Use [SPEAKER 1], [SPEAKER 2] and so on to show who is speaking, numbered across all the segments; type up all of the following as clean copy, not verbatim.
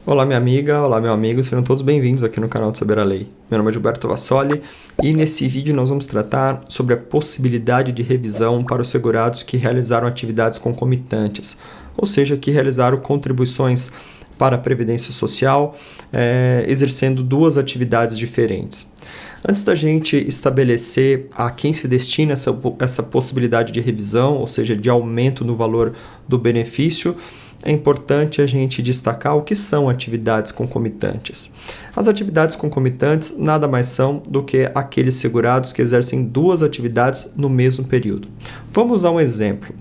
[SPEAKER 1] Olá, minha amiga, olá, meu amigo, sejam todos bem-vindos aqui no canal de Saber a Lei. Meu nome é Gilberto Vassoli e nesse vídeo nós vamos tratar sobre a possibilidade de revisão para os segurados que realizaram atividades concomitantes, ou seja, que realizaram contribuições para a Previdência Social, exercendo duas atividades diferentes. Antes da gente estabelecer a quem se destina essa possibilidade de revisão, ou seja, de aumento no valor do benefício, é importante a gente destacar o que são atividades concomitantes. As atividades concomitantes nada mais são do que aqueles segurados que exercem duas atividades no mesmo período. Vamos usar um exemplo.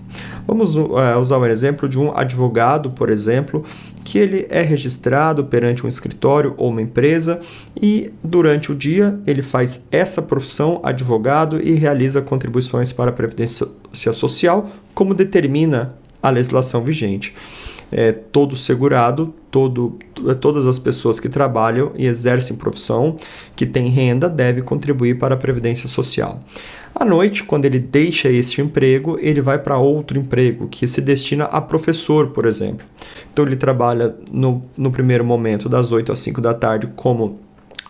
[SPEAKER 1] Vamos usar o exemplo de um advogado, por exemplo, que ele é registrado perante um escritório ou uma empresa e durante o dia ele faz essa profissão, advogado, e realiza contribuições para a Previdência Social, como determina a legislação vigente. Todo segurado, todas as pessoas que trabalham e exercem profissão, que têm renda, devem contribuir para a Previdência Social. À noite, quando ele deixa este emprego, ele vai para outro emprego, que se destina a professor, por exemplo. Então, ele trabalha no primeiro momento, das 8 às 5 da tarde, como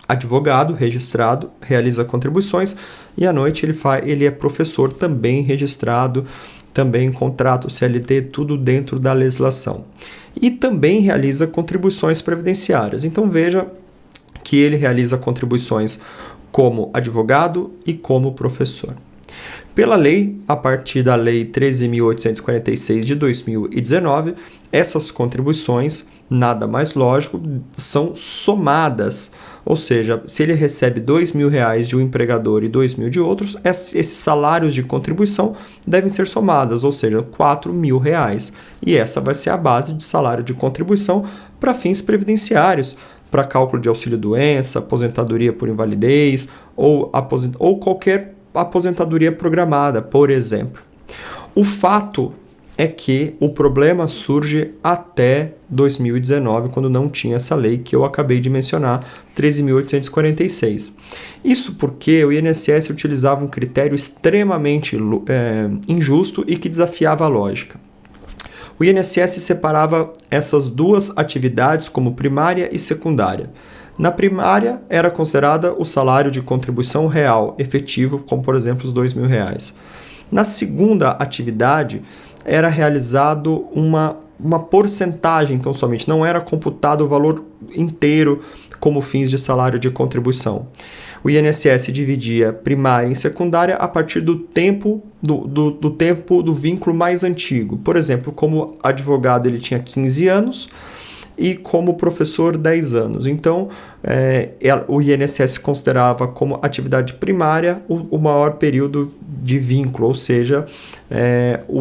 [SPEAKER 1] advogado registrado, realiza contribuições, e à noite ele é professor também registrado, também contrato CLT, tudo dentro da legislação. E também realiza contribuições previdenciárias. Então veja que ele realiza contribuições como advogado e como professor. Pela lei, a partir da Lei 13.846 de 2019, essas contribuições, nada mais lógico, são somadas. Ou seja, se ele recebe R$2.000 de um empregador e R$2.000 de outros, esses salários de contribuição devem ser somados, ou seja, R$4.000. E essa vai ser a base de salário de contribuição para fins previdenciários, para cálculo de auxílio-doença, aposentadoria por invalidez ou qualquer aposentadoria programada, por exemplo. O fato é que o problema surge até 2019, quando não tinha essa lei que eu acabei de mencionar, 13.846. Isso porque o INSS utilizava um critério extremamente injusto e que desafiava a lógica. O INSS separava essas duas atividades como primária e secundária. Na primária, era considerada o salário de contribuição real, efetivo, como por exemplo os R$2.000. Na segunda atividade, era realizado uma porcentagem, então somente não era computado o valor inteiro como fins de salário de contribuição. O INSS dividia primária e secundária a partir do tempo do vínculo mais antigo. Por exemplo, como advogado ele tinha 15 anos e como professor 10 anos. Então, o INSS considerava como atividade primária o maior período de vínculo, ou seja,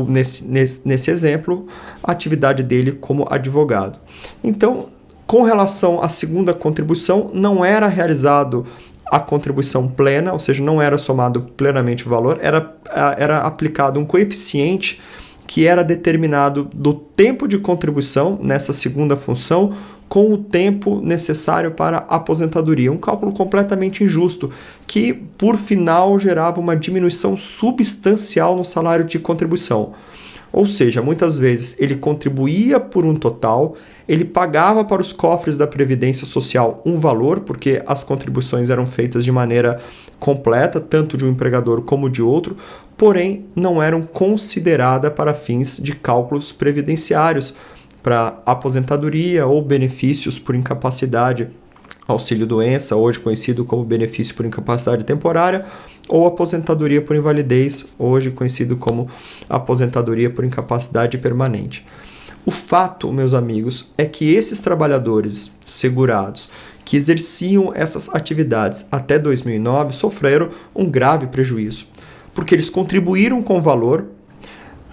[SPEAKER 1] nesse exemplo, a atividade dele como advogado. Então, com relação à segunda contribuição, não era realizado a contribuição plena, ou seja, não era somado plenamente o valor, era aplicado um coeficiente que era determinado do tempo de contribuição nessa segunda função com o tempo necessário para a aposentadoria. Um cálculo completamente injusto, que por final gerava uma diminuição substancial no salário de contribuição. Ou seja, muitas vezes ele contribuía por um total, ele pagava para os cofres da Previdência Social um valor, porque as contribuições eram feitas de maneira completa, tanto de um empregador como de outro, porém não eram consideradas para fins de cálculos previdenciários, para aposentadoria ou benefícios por incapacidade, auxílio-doença, hoje conhecido como benefício por incapacidade temporária, ou aposentadoria por invalidez, hoje conhecido como aposentadoria por incapacidade permanente. O fato, meus amigos, é que esses trabalhadores segurados que exerciam essas atividades até 2009 sofreram um grave prejuízo, porque eles contribuíram com o valor,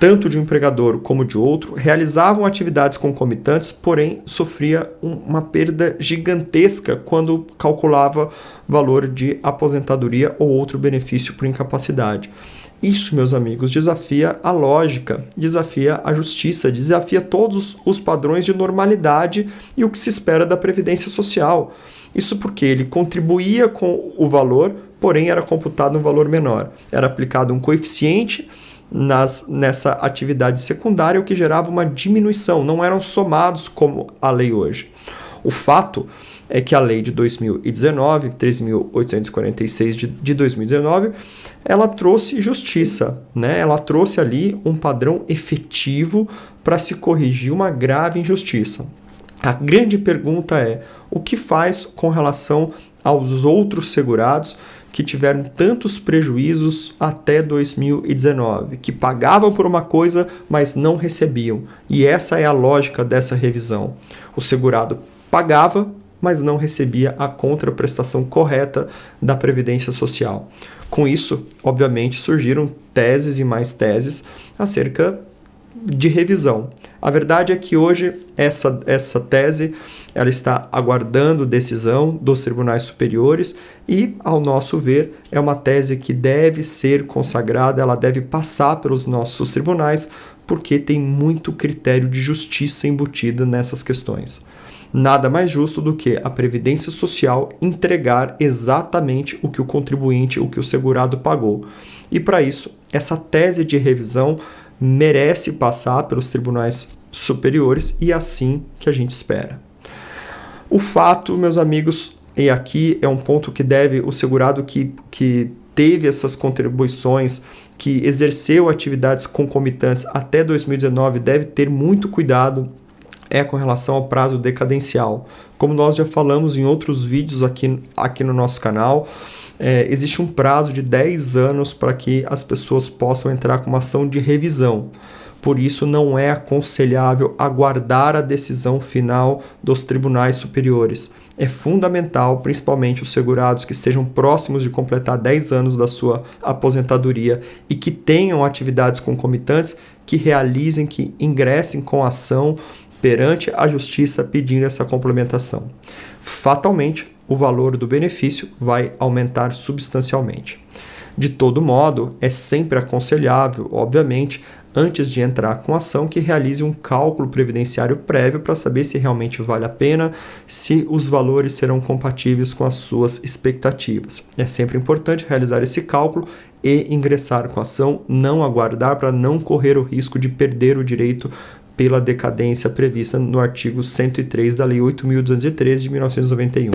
[SPEAKER 1] tanto de um empregador como de outro, realizavam atividades concomitantes, porém sofria uma perda gigantesca quando calculava valor de aposentadoria ou outro benefício por incapacidade. Isso, meus amigos, desafia a lógica, desafia a justiça, desafia todos os padrões de normalidade e o que se espera da Previdência Social. Isso porque ele contribuía com o valor, porém era computado um valor menor. Era aplicado um coeficiente nessa atividade secundária, o que gerava uma diminuição, não eram somados como a lei hoje. O fato é que a lei de 2019, 13.846 de 2019, ela trouxe justiça, né? Ela trouxe ali um padrão efetivo para se corrigir uma grave injustiça. A grande pergunta é: o que faz com relação aos outros segurados que tiveram tantos prejuízos até 2019, que pagavam por uma coisa, mas não recebiam? E essa é a lógica dessa revisão. O segurado pagava, mas não recebia a contraprestação correta da Previdência Social. Com isso, obviamente, surgiram teses e mais teses acerca de revisão. A verdade é que hoje essa tese ela está aguardando decisão dos tribunais superiores e, ao nosso ver, é uma tese que deve ser consagrada, ela deve passar pelos nossos tribunais, porque tem muito critério de justiça embutido nessas questões. Nada mais justo do que a Previdência Social entregar exatamente o que o contribuinte, o que o segurado pagou. E para isso, essa tese de revisão merece passar pelos tribunais superiores e é assim que a gente espera. O fato, meus amigos, e aqui é um ponto que deve o segurado que teve essas contribuições, que exerceu atividades concomitantes até 2019, deve ter muito cuidado, é com relação ao prazo decadencial. Como nós já falamos em outros vídeos aqui no nosso canal, existe um prazo de 10 anos para que as pessoas possam entrar com uma ação de revisão. Por isso, não é aconselhável aguardar a decisão final dos tribunais superiores. É fundamental, principalmente os segurados que estejam próximos de completar 10 anos da sua aposentadoria e que tenham atividades concomitantes, que realizem, que ingressem com ação perante a justiça pedindo essa complementação. Fatalmente, o valor do benefício vai aumentar substancialmente. De todo modo, é sempre aconselhável, obviamente, antes de entrar com a ação, que realize um cálculo previdenciário prévio para saber se realmente vale a pena, se os valores serão compatíveis com as suas expectativas. É sempre importante realizar esse cálculo e ingressar com a ação, não aguardar para não correr o risco de perder o direito pela decadência prevista no artigo 103 da Lei 8.213 de 1991.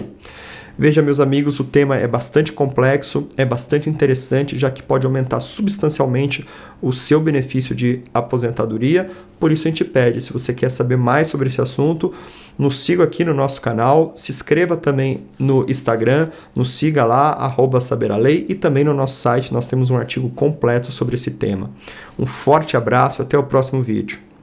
[SPEAKER 1] Veja, meus amigos, o tema é bastante complexo, é bastante interessante, já que pode aumentar substancialmente o seu benefício de aposentadoria. Por isso a gente pede, se você quer saber mais sobre esse assunto, nos siga aqui no nosso canal, se inscreva também no Instagram, nos siga lá, @saberalei, e também no nosso site nós temos um artigo completo sobre esse tema. Um forte abraço, até o próximo vídeo.